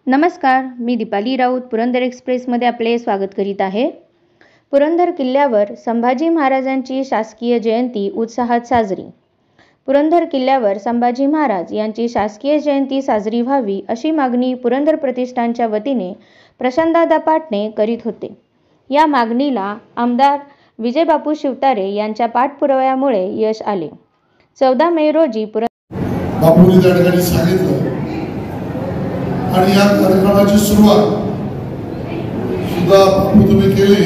नमस्कार, मी दीपाली राऊत पुरंदर एक्सप्रेसमध्ये आपले स्वागत करीत आहे. पुरंदर किल्ल्यावर संभाजी महाराजांची शासकीय जयंती उत्साहात साजरी. पुरंदर किल्ल्यावर संभाजी महाराज यांची शासकीय जयंती साजरी व्हावी अशी मागणी पुरंदर प्रतिष्ठानच्या वतीने प्रशांतदादा पाटणे करीत होते. या मागणीला आमदार विजयबापू शिवतारे यांच्या पाठपुराव्यामुळे यश आले. 14 मे रोजी बापूंनी त्या ठिकाणी सांगितलं आणि या कार्यक्रमाची सुरुवात सुद्धा बापू तुम्ही केली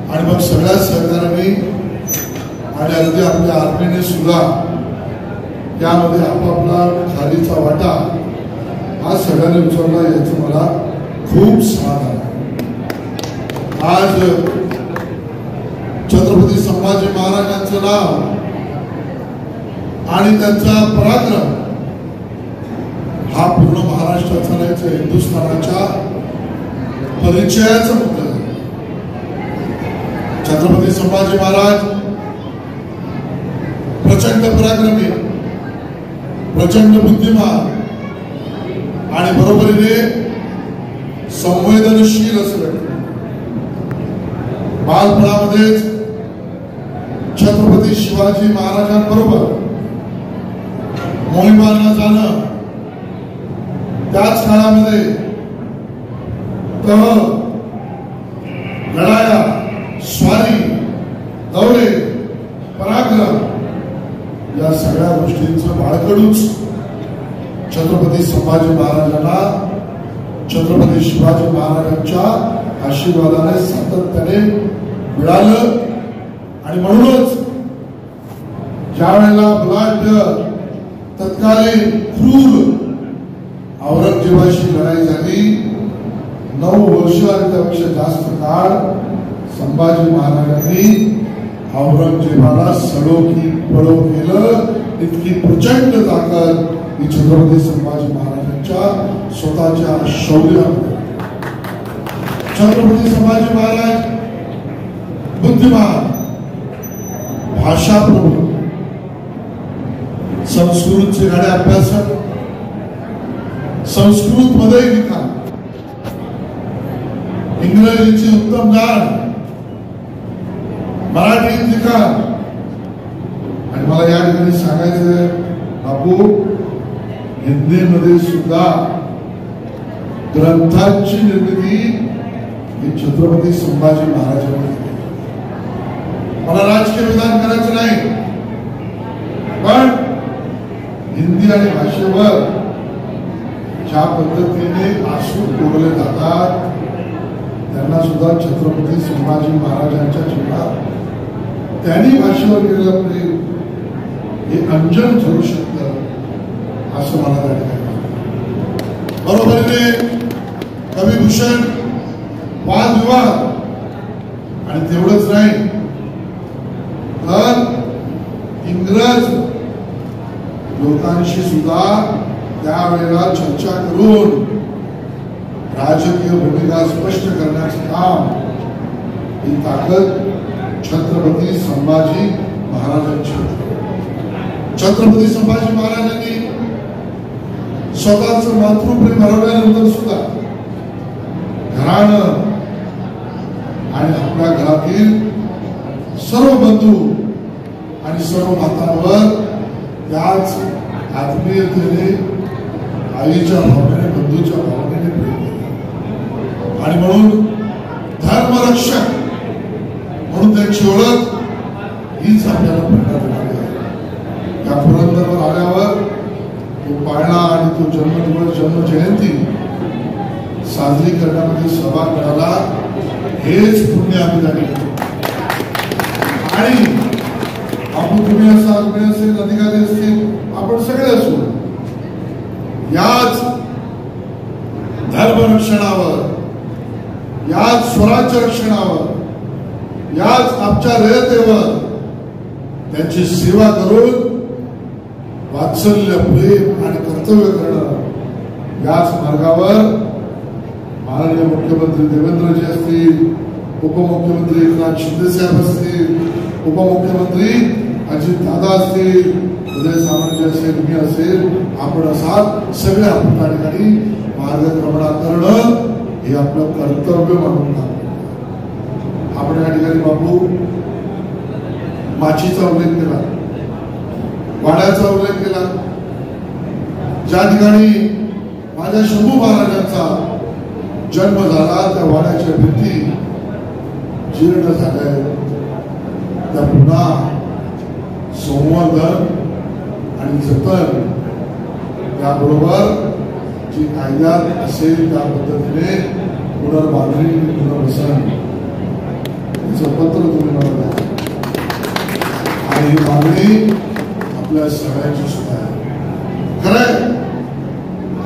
आणि मग सगळ्या सहकार्यांनी आणि अगदी आपल्या आर्मीने सुद्धा यामध्ये आपापला खालीचा वाटा हा सगळ्यांनी उचलला, याचं मला खूप समाधान आहे. आज छत्रपती संभाजी महाराजांचं नाव आणि त्यांचा पराक्रम हा पूर्ण महाराष्ट्राचा नाही तर हिंदुस्थानाच्या परिचयाचं मुद्दा आहे. छत्रपती संभाजी महाराज प्रचंड पराक्रमी, प्रचंड बुद्धिमान आणि बरोबरीने संवेदनशील असले. बालपणामध्येच छत्रपती शिवाजी महाराजांबरोबर मोहिमांना जाणं, त्याच काळामध्ये तह, लढाया, स्वारी, दौरे, पराक्रम या सगळ्या गोष्टींचं बाळकडूच छत्रपती संभाजी महाराजांना छत्रपती शिवाजी महाराजांच्या आशीर्वादाने सातत्याने मिळालं. आणि म्हणूनच ज्या वेळेला बलाढ्य तत्कालीन क्रूर औरंगजेबाशी लढाई झाली, 9 वर्ष आणि त्यापेक्षा जास्त काळ संभाजी महाराजांनी औरंगजेबाला सडो की पळो केलं. इतकी प्रचंड ताकद ही छत्रपती संभाजी महाराजांच्या स्वतःच्या शौर्यामध्ये. छत्रपती संभाजी महाराज बुद्धिमान, भाषाप्रभू, संस्कृतचे गाडे अभ्यासक, संस्कृत मध्ये लिखाण, इंग्रजीची उत्तम जाण, मराठीत लिखाण. आणि मला या ठिकाणी सांगायचं बापू, हिंदीमध्ये सुद्धा ग्रंथांची निर्मिती ही छत्रपती संभाजी महाराजांनी केली. मला राजकीय विधान करायचं नाही, पण हिंदी आणि भाषेवर ज्या पद्धतीने आसू कोरले जातात त्यांना सुद्धा छत्रपती संभाजी महाराजांच्या जीवनात त्यांनी भाषेवर केलेलं प्रेम हे अंजन ठरू शकतं असं मला त्या ठिकाणी. बरोबरीने कविभूषण, वादविवाद आणि तेवढंच नाही तर इंग्रज लोकांशी सुद्धा त्यावेळेला चर्चा करून राजकीय भूमिका स्पष्ट करण्याचं काम ही ताकद छत्रपती संभाजी महाराजांची होती. छत्रपती संभाजी महाराजांनी स्वतःचं मातृप्रेम हरवल्यानंतर सुद्धा घराणं आणि आपल्या घरातील सर्व बंधू आणि सर्व मातांवर त्याच आत्मीयतेने, आईच्या भावनेने, बंधूच्या भावनेने प्रेम केलं. आणि म्हणून धर्मरक्षक म्हणून त्यांची ओळख हीच आपल्याला प्रेरणा देणारी आहे. त्या पुरंदरवर आल्यावर तो पाळणा आणि तो जन्मदिवस, जन्मजयंती साजरी करण्यामध्ये सहभाग मिळाला, हेच पुण्य आम्ही झाले. आणि आपण तुम्ही असाल, मी असेल, अधिकारी असतील, आपण सगळे असू, याच धर्मरक्षणावर, याच स्वराज्य रक्षणावर, याच आमच्या रयतेवर त्यांची सेवा करून वात्सल्य, प्रेम आणि कर्तव्य करणं, याच मार्गावर माननीय मुख्यमंत्री देवेंद्रजी असतील, उपमुख्यमंत्री एकनाथ शिंदे साहेब असतील, उपमुख्यमंत्री अजित दादा असतील, उदय सामंत असेल, मी असेल, आपण असाल, सगळे आपण त्या ठिकाणी मार्गक्रमणा करणं हे आपलं कर्तव्य म्हणून आपण या ठिकाणी बापू माचीचा उल्लेख केला, वाड्याचा उल्लेख केला, ज्या ठिकाणी माझ्या शंभू महाराजांचा जन्म झाला त्या वाड्याच्या भिंती जीर्ण झाल्या, त्या पुन्हा संवर्धन आणि जतन त्याबरोबर जी कायद्यात असेल त्या पद्धतीने पुनर्बांधणी पुनर्वसन याचं पत्र तुम्ही मला द्या आणि ही मागणी आपल्या सगळ्यांची सुद्धा आहे. खरंय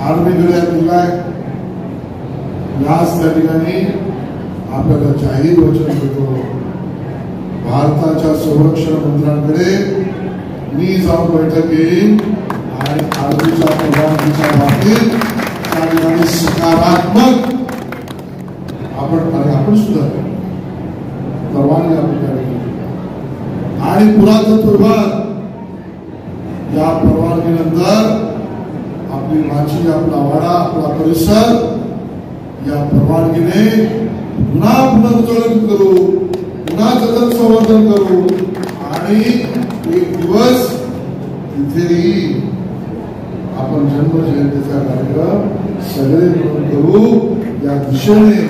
आर्मीकडे दिलाय याच त्या ठिकाणी आपल्याला जाहीर वचन देतो, भारताच्या संरक्षण मंत्र्यांकडे मी जाऊन बैठक येईन आणि आर्मीच्या परवानगीच्या बाबतीत त्या ठिकाणी सकारात्मक आपण सुद्धा परवानगी आपल्याकडे आणि पुरातत्व विभाग या परवानगीनंतर आपली माची, आपला वाडा, आपला परिसर या परवानगीने पुन्हा पुनरुज्जीवित करू, पुन्हा जतन संवर्धन करू आणि एक दिवस तिथेही आपण जन्म जयंतीचा कार्यक्रम सगळे मिळून करू या दिशेने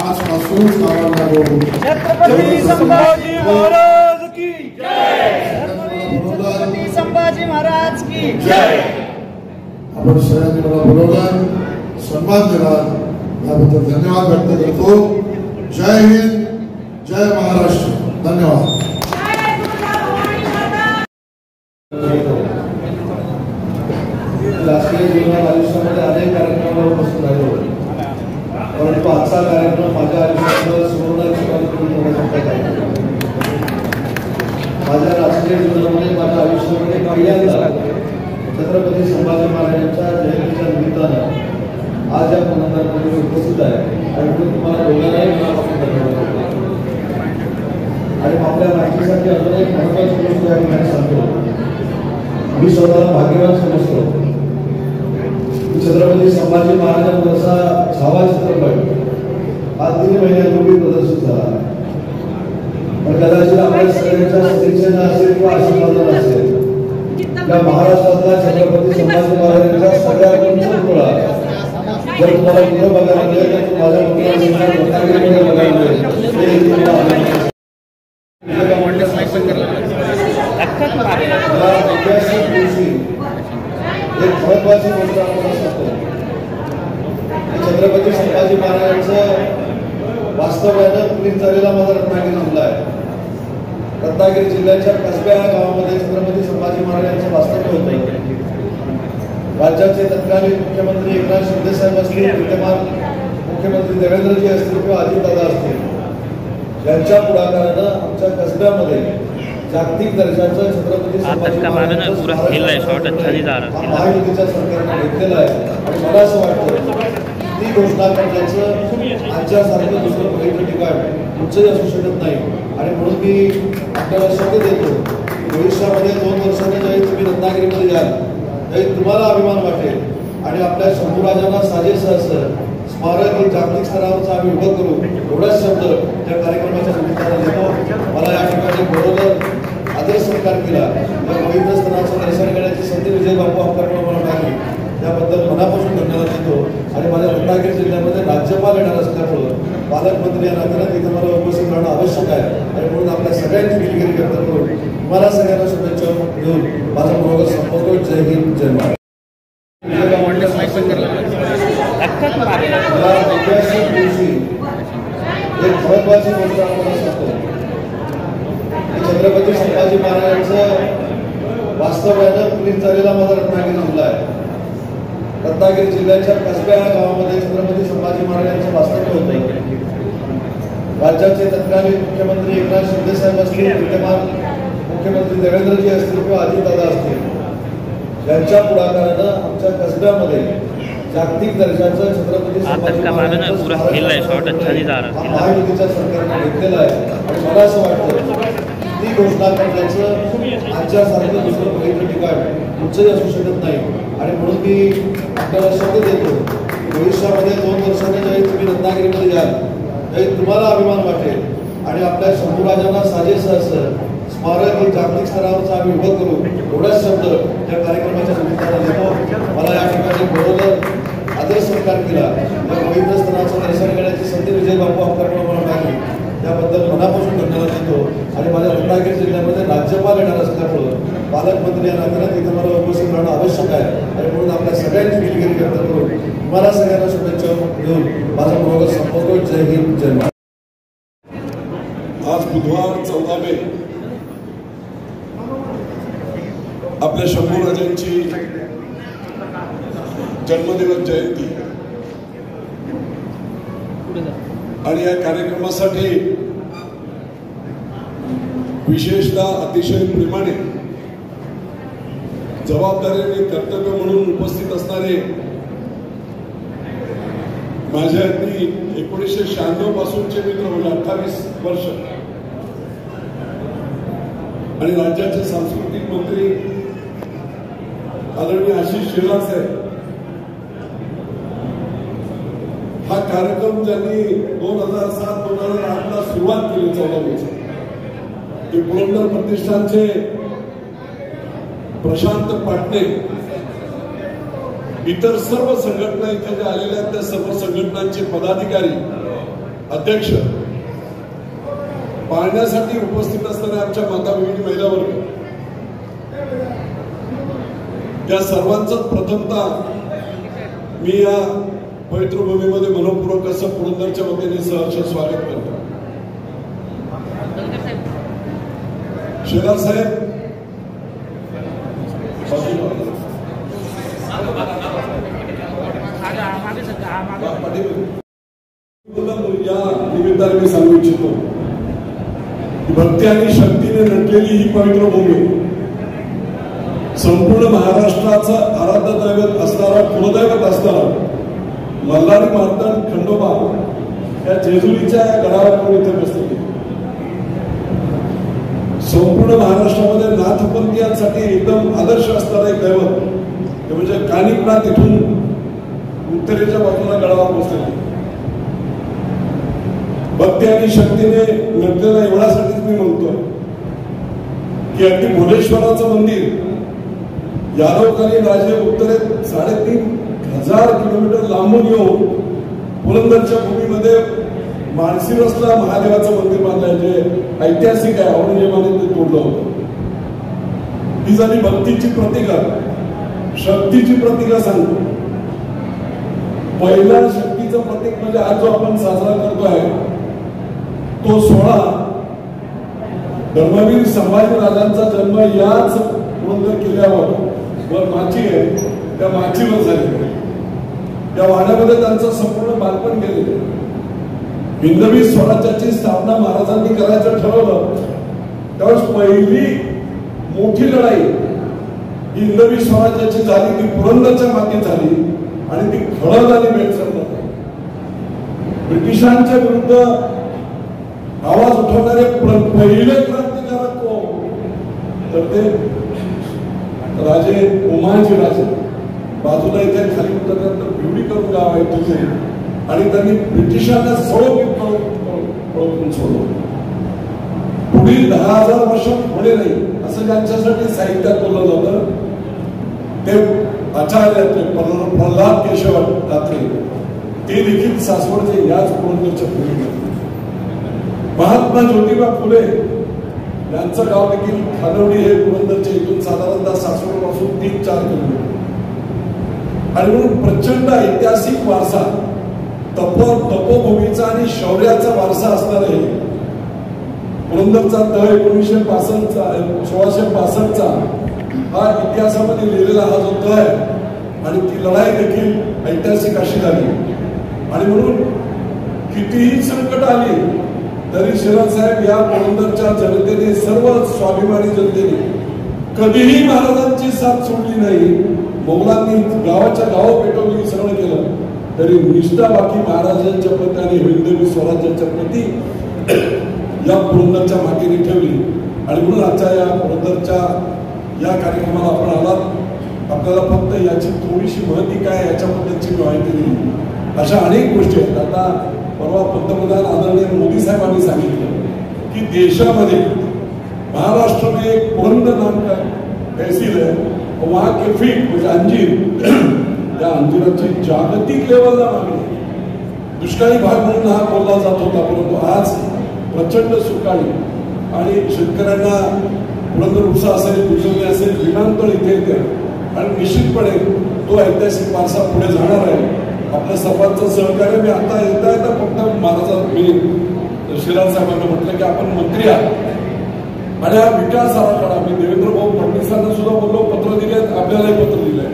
आजपासून काम करू. छत्रपती संभाजी महाराज की जय. छत्रपती संभाजी महाराज की जय. आपण सगळ्यांनी मला बोलवलं, सन्मान दिला, याबद्दल धन्यवाद व्यक्त करतो. जय हिंद, जय महाराष्ट्र. धन्यवाद. राष्ट्रीय जीवनात आयुष्यामध्ये अनेक कार्यक्रमावर उपस्थित राहिलो, परंतु आजचा कार्यक्रम माझ्या आयुष्यातला सुवर्णाची माझ्या राष्ट्रीय जीवनामध्ये माझ्या आयुष्यामध्ये पहिल्यांदा छत्रपती संभाजी महाराजांच्या जयंतीच्या निमित्तानं आज या पुनर्बांधणीमध्ये उपस्थित आहे आणि मी तुम्हाला दोघांनाही आणि आपल्या माहितीसाठी अजून एक महत्त्वाची गोष्ट या ठिकाणी सांगतो. मी स्वतःला भाग्यवान समजतो. छत्रपती संभाजी महाराजांचा 6वा चित्रपट हा 3 महिन्यापूर्वी प्रदर्शित झाला, पण कदाचित आपल्या सगळ्यांच्या सदिच्छेनं असेल किंवा आशीर्वादानं असेल या महाराष्ट्रातल्या छत्रपती संभाजी महाराजांच्या सगळ्या पुतळा जर तुम्हाला कुठं बघायला मिळेल तर माझ्या रत्नागिरीमध्ये बघायला मिळेल. एक महत्वाची गोष्ट आपण सांगतो, छत्रपती संभाजी महाराजांचं वास्तव्यानं पुलिस झालेला माझा रत्नागिरी जिल्हा आहे. रत्नागिरी जिल्ह्याच्या कसब्या या गावामध्ये छत्रपती संभाजी महाराजांचं वास्तव्य होतं. राज्याचे तत्कालीन मुख्यमंत्री एकनाथ शिंदे साहेब असतील, विद्यमान मुख्यमंत्री देवेंद्रजी असतील किंवा अजितदादा असतील, यांच्या पुढाकारानं आमच्या कसब्यामध्ये जागतिक दर्जाचं छत्रपती संभाजी महाराजांचं महायुतीच्या सरकारने घेतलेलं आहे आणि मला असं वाटतं ती घोषणा करण्याचं आमच्यासारखं दुसरं कुठेतरी ठिकाण कुठचंही असू शकत नाही आणि म्हणून मी आपल्याला शब्द देतो भविष्यामध्ये 2 वर्षांनी ज्यावेळी तुम्ही रत्नागिरीमध्ये याल त्यावेळी तुम्हाला अभिमान वाटेल आणि आपल्या शंभूराजांना साजेसं असं स्मारक हे जागतिक स्तरावरचं आम्ही उभं करू. एवढाच शब्द त्या कार्यक्रमाच्या निमित्तानं देतो. मला या ठिकाणी बरोबर आदर सत्कार केला, पवित्र स्थळाचं दर्शन घेण्याची संधी विजय बापू आपल्याकडे मला मिळाली, त्याबद्दल मनापासून धन्यवाद देतो. आणि माझ्या रत्नागिरी जिल्ह्यामध्ये राज्यपाल येणार असल्यामुळं पालकमंत्री या नात्यानं तिथे मला उपस्थित राहणं आवश्यक आहे आणि म्हणून आपल्या सगळ्यांची दिलगिरी व्यक्त करून तुम्हाला सगळ्यांना शुभेच्छा देऊन माझा प्रोग्राम संपवतो. जय हिंद, जय महाराष्ट्र. एक महत्वाची गोष्ट आपण सांगतो, छत्रपती संभाजी महाराजांचं वास्तव्यानं पुलिस झालेला माझा रत्नागिरी जिल्हा आहे. रत्नागिरी जिल्ह्याच्या कसब्या या गावामध्ये छत्रपती संभाजी महाराजांचं वास्तव्य होतं. राज्याचे तत्कालीन मुख्यमंत्री एकनाथ शिंदे साहेब असतील, विद्यमान मुख्यमंत्री देवेंद्रजी असतील किंवा अजितदादा असतील, यांच्या पुढाकारानं आमच्या कसब्यामध्ये जागतिक दर्जाचं छत्रपती संभाजी महाराजांचं महायुतीच्या सरकारने घेतलेलं आहे आणि मला असं वाटतं ती घोषणा करण्याचं आमच्यासारखं दुसरं पवित्र ठिकाण कुठचंही असू शकत नाही. आणि म्हणून मी आपल्याला शब्द देतो, भविष्यामध्ये 2 वर्षांनी ज्यावेळी तुम्ही रत्नागिरीमध्ये याल त्यावेळी तुम्हाला अभिमान वाटेल आणि आपल्या शंभूराजांना साजेसं असं स्मारक हे जागतिक स्तरावरचं आम्ही उभं करू. एवढाच शब्द या कार्यक्रमाच्या निमित्तानं देतो. मला या ठिकाणी बोलवलं, आदर सत्कार केला, या पवित्र स्थळाचं दर्शन घेण्याची संधी विजय बापू आपल्याकडे मला मिळाली, त्याबद्दल मनापासून धन्यवाद देतो. आणि माझ्या रत्नागिरी जिल्ह्यामध्ये राज्यपाल येणार असल्यामुळं पालकमंत्री या नात्याने तिथे मला उपस्थित राहणं आवश्यक आहे. आणि म्हणून आपल्या सगळ्यांची दिलगिरी व्यक्त करून तुम्हाला सगळ्यांना शुभेच्छा देऊन माझा प्रोग्राम संपवतो. जय हिंद, जय महाराष्ट्र. आज बुधवार 14 मे आपल्या शंभूराजांची जन्मदिवस जयंती आणि या कार्यक्रमासाठी विशेषतः अतिशय प्रेमाने जबाबदारीने कर्तव्य म्हणून उपस्थित असणारे माझे अगदी 1996 पासूनचे मित्र म्हणजे 28 वर्ष आणि राज्याचे सांस्कृतिक मंत्री आदरणीय आशिष शेलार साहेब, हा कार्यक्रम ज्यांनी 2007-2008 ला सुरुवात केली 14 वर्ष, ते पुरंदर प्रतिष्ठानचे प्रशांत पाटणे, इतर सर्व संघटना इथे ज्या आलेल्या आहेत त्या सर्व संघटनांचे पदाधिकारी, अध्यक्ष पाहण्यासाठी उपस्थित असणाऱ्या आमच्या माता भगिनी, महिला वर्ग, या सर्वांचं प्रथमतः मी या पवित्र भूमीमध्ये मनोपूर्वक असं पुरंदरच्या वतीने सहर्ष स्वागत करतो. शेलार साहेब, या निमित्ताने मी सांगू इच्छितो की भक्ती आणि शक्तीने नटलेली ही पवित्र भूमी संपूर्ण महाराष्ट्राचं आराध्य दैवत असणारा, कुलदैवत असणारा मल्हारी मार्तंड खंडोबा या जेजुरीच्या या गडावर इथे बसलेली. संपूर्ण महाराष्ट्रामध्ये नाथपंथीयांसाठी एकदम आदर्श असणारा एक दैवत ते म्हणजे कानिपनाथ, इथून उत्तरेच्या बाजूला गडावर बसलेली. भक्ती आणि शक्तीने नटलेला एवढ्यासाठीच मी म्हणतो की अगदी भुलेश्वराचं मंदिर यादवकालीन राजे उत्तरेत 3,500 किलोमीटर लांबून येऊन पुरंदरच्या भूमीमध्ये माळशिरसला महादेवाचं मंदिर बांधलंय, जे ऐतिहासिक आहे. औरंगजेबाने ते तोडलं होतं. ही झाली भक्तीची प्रतिका, शक्तीची प्रतिका सांगतो. पहिला शक्तीचं प्रतीक म्हणजे आज जो आपण साजरा करतोय तो सोहळा धर्मवीर संभाजी राजांचा जन्म याच पुरंदर किल्ल्यावर माची आहे त्या माचीवर झाले. त्या वाड्यामध्ये त्यांचं संपूर्ण बालपण गेलेलं. हिंदवी स्वराज्याची स्थापना महाराजांनी करायचं ठरवलं त्यावेळेस पहिली मोठी लढाई हिंदवी स्वराज्याची झाली ती पुरंदरच्या माती झाली आणि ती खळद आणि बेळसर. ब्रिटिशांच्या विरुद्ध आवाज उठवणारे पहिले क्रांतिकारक कोण तर ते राजे उमाजी राजे. बाजूला इथे खाली उतरल्यानंतर भिवडी करून गाव आहे तिथे, आणि त्यांनी ब्रिटिशांना सोडून सोडलं. पुढील 10,000 वर्ष पुढे नाही असं ज्यांच्यासाठी साहित्यात बोललं जातं ते आचार्य प्रल्हाद केशव ठाकरे, ते देखील सासवडचे याच पुरंदरच्या भूमीमध्ये. महात्मा ज्योतिबा फुले यांचं गाव देखील खानवडी हे पुरंदरच्या इथून साधारणतः सासवड पासून 3-4 किलोमीटर. आणि म्हणून प्रचंड ऐतिहासिक वारसा, तपोभूमीचा आणि शौर्याचा वारसा असणार आहे. पुरंदरचा तह 1665चा हा इतिहासामध्ये लिहिलेला हा जो तह आहे आणि ती लढाई देखील ऐतिहासिक अशी झाली. आणि म्हणून कितीही संकट आली तरी शेलार साहेब या पुरंदरच्या जनतेने, सर्व स्वाभिमानी जनतेने कधीही महाराजांची साथ सोडली नाही. मोगलांनी गावाच्या गाव पेटवली, सगळं केलं तरी निष्ठा बाकी महाराजांच्या प्रती आणि हिंदवी स्वराज्याच्या प्रती या पुरंदरच्या मातीने ठेवली. आणि म्हणून आजच्या या पुरंदरच्या या कार्यक्रमाला आपण आलात. आपल्याला फक्त याची थोडीशी माहिती काय याच्याबद्दलची माहिती दिली. अशा अनेक गोष्टी आहेत. आता परवा पंतप्रधान आदरणीय मोदी साहेबांनी सांगितलं की देशामध्ये महाराष्ट्र में एक पुरंदर नाम का तहसील है, वहाँ के फीट म्हणजे अंजीर, त्या अंजिराची जागतिक लेवलला मागणी. दुष्काळी भाग म्हणून हा बोलला जात होता, परंतु आज प्रचंड सुकाळी आणि शेतकऱ्यांना पुरंदर उपसा असेल, दुसरे असेल, विमानतळ इथे येते आणि निश्चितपणे तो ऐतिहासिक वारसा पुढे जाणार आहे. आपल्या सर्वांचं सहकार्य. मी आता येता फक्त महाराजा मी शिराज साहेबांना म्हटलं की आपण मंत्री आहात आणि हा विकास आराखडा मी देवेंद्र भाऊ फडणवीसांना सुद्धा बोललो, पत्र दिले, आपल्यालाही पत्र दिलंय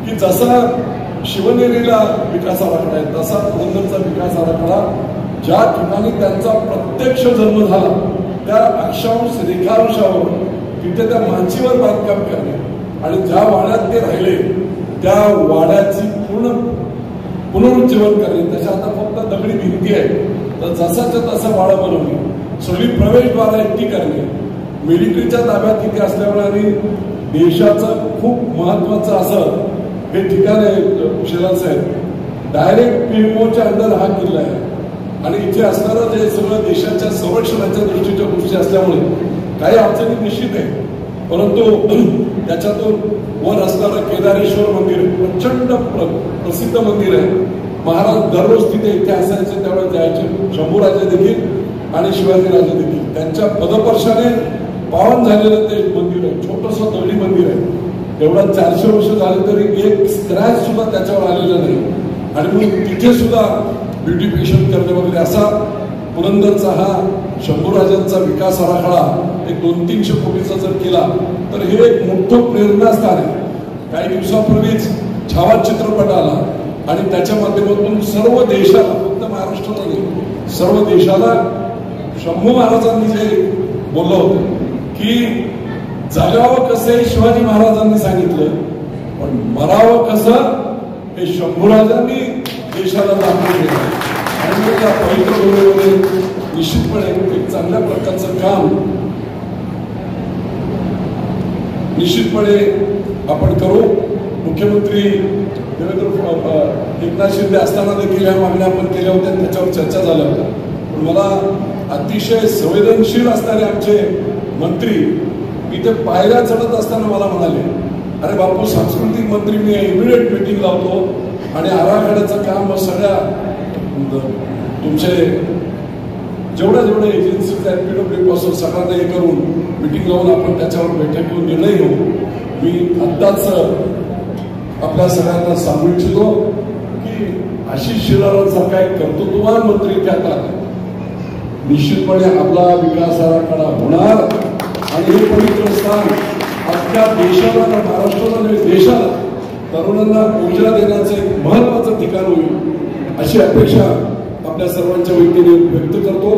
की जसा शिवनेरीला विकास आराखडा आहे तसा पुरंदरचा विकास आराखडा ज्या ठिकाणी त्यांचा प्रत्यक्ष जन्म झाला त्या अक्षांश रेखांशावर तिथे त्या माचीवर बांधकाम करणे आणि ज्या वाड्यात ते राहिले त्या वाड्याची पुनरुज्जीवन करणे. त्याच्या आता फक्त दगडी भिंती आहे तर जसाच्या तसा वाडा बनवणे, सगळी प्रवेशद्वारा एकटी करणे, मिलिटरीच्या ताब्यात तिथे असल्यामुळे आणि देशाचं खूप महत्वाचं असं हे ठिकाण आहे शिराज साहेब. डायरेक्ट पीएमओच्या अंडर हा किल्ला आहे आणि इथे असणारं जे सगळं देशाच्या संरक्षणाच्या दृष्टीच्या गोष्टी असल्यामुळे काही अडचणी निश्चित आहे. परंतु त्याच्यातून वर असणारं केदारेश्वर मंदिर प्रचंड प्रसिद्ध मंदिर आहे. महाराज दररोज तिथे इथे असायचे, त्यावेळेस जायचे. शंभूराजे देखील आणि शिवाजीराजे देखील त्यांच्या पदपर्शाने पावन झालेलं ते मंदिर आहे. छोटंसं दगडी मंदिर आहे. एवढा 400 वर्ष झाले तरी एक स्क्रॅच सुद्धा त्याच्यावर आलेलं नाही आणि मग तिथे सुद्धा ब्युटिफिकेशन करणे वगैरे असा पुरंदरचा हा शंभूराजांचा विकास आराखडा एक 200-300 कोटीचा जर केला तर हे एक मोठं प्रेरणास्थान आहे. काही दिवसापूर्वीच छावा चित्रपट आला आणि त्याच्या माध्यमातून सर्व देशाला, फक्त महाराष्ट्राला नाही सर्व देशाला शंभू महाराजांनी जे बोललं होतं की जगावं कसं हे शिवाजी महाराजांनी सांगितलं, पण मरावं कसं हे शंभूराजांनी देशाला दाखवून दिलं. आणि त्या पवित्र भूमीमध्ये निश्चितपणे एक चांगल्या प्रकारचं काम निश्चितपणे आपण करू. मुख्यमंत्री देवेंद्र एकनाथ शिंदे असताना देखील या मागण्या आपण केल्या होत्या, त्याच्यावर चर्चा झाल्या होत्या. पण मला अतिशय संवेदनशील असणारे आमचे मंत्री इथे पायऱ्या चढत असताना मला म्हणाले, अरे बापू सांस्कृतिक मंत्री मी इमिडिएट मीटिंग लावतो आणि आराखड्याचं काम सगळ्या तुमचे जेवढ्या एजन्सीज आहेत PWD पासून सगळ्यांना हे करून मीटिंग लावून आपण त्याच्यावर बैठक घेऊन निर्णय घेऊ. मी आत्ताच आपल्या सगळ्यांना सांगू इच्छितो की आशिष शेलारांसारखा एक कर्तृत्ववान मंत्री त्यात आला, निश्चितपणे आपला विकास आराखडा होणार आणि हे पवित्र स्थान अख्ख्या देशाला, महाराष्ट्राला नाही देशाला तरुणांना ऊर्जा देण्याचं एक महत्वाचं ठिकाण होईल अशी अपेक्षा आपल्या सर्वांच्या वतीने व्यक्त करतो.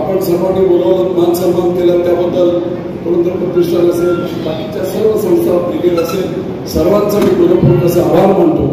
आपण सर्वांनी बोलावलं, मान सन्मान केला त्याबद्दल पुरंदर प्रतिष्ठान असेल, बाकीच्या सर्व संस्था ब्रिगेड असेल, सर्वांचा मी मनपूर्वक असा आभार मानतो.